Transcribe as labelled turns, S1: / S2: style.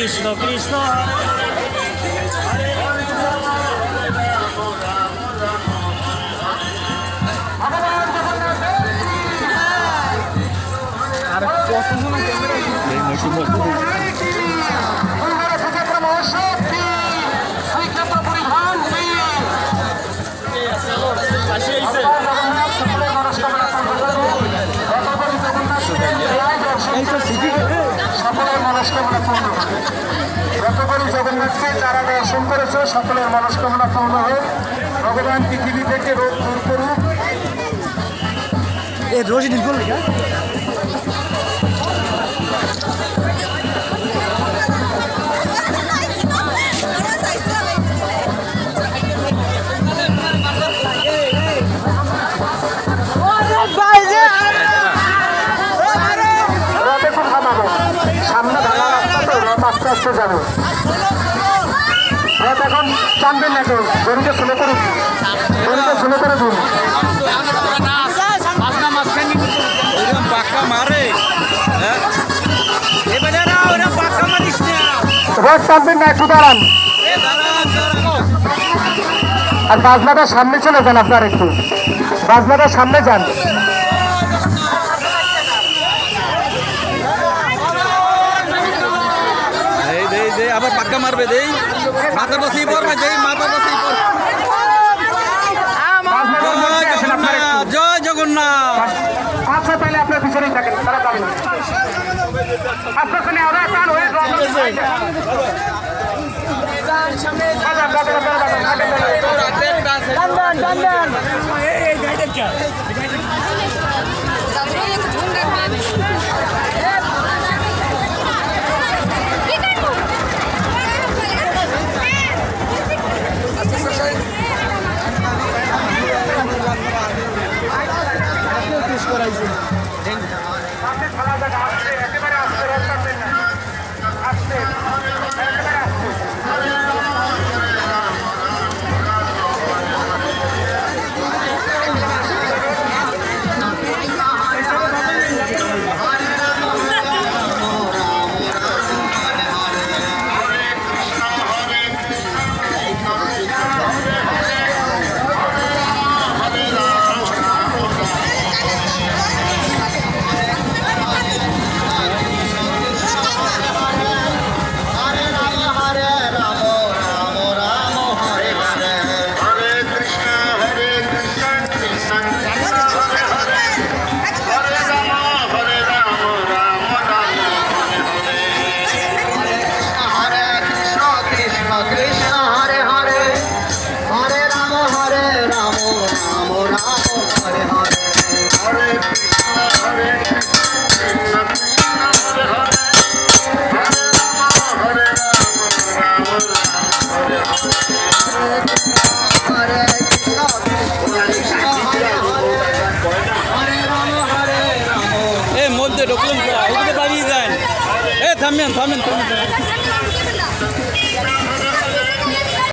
S1: কৃষ্ণ কৃষ্ণ আর কতগুলো
S2: সকলের মনস্কামনা পূর্ণ হবে। যতবারই জগন্নাথকে যারা দর্শন করেছে সকলের মনস্কামনা পূর্ণ হোক। ভগবান পৃথিবী থেকে রোগ দূর করুক। সামনে ভাঙা রাস্তা তো রথ আস্তে আস্তে যাবে। রথ এখন টানবেন না কেউ, দড়িটা স্লো করে দিন, দড়িটা স্লো করে দিন। রথ টানবেন না, একটু দাঁড়ান। আর বাজনাটার সামনে চলে যান, আপনার একটু বাজনাটার সামনে যান।
S3: আবার পাক্কা মারবে দেই, মাথা বসেই পড়বে, দেই মাথা বসেই পড়বে। জয় জগন্নাথ।
S2: আচ্ছা তাহলে আপনার পিছনেই থাকেন, তারা যাবেন। আপনার সঙ্গে আরো টান হয়ে
S3: মধ্যে ঢুকলেন, দাঁড়িয়ে যান। থামেন থামেন থামেন।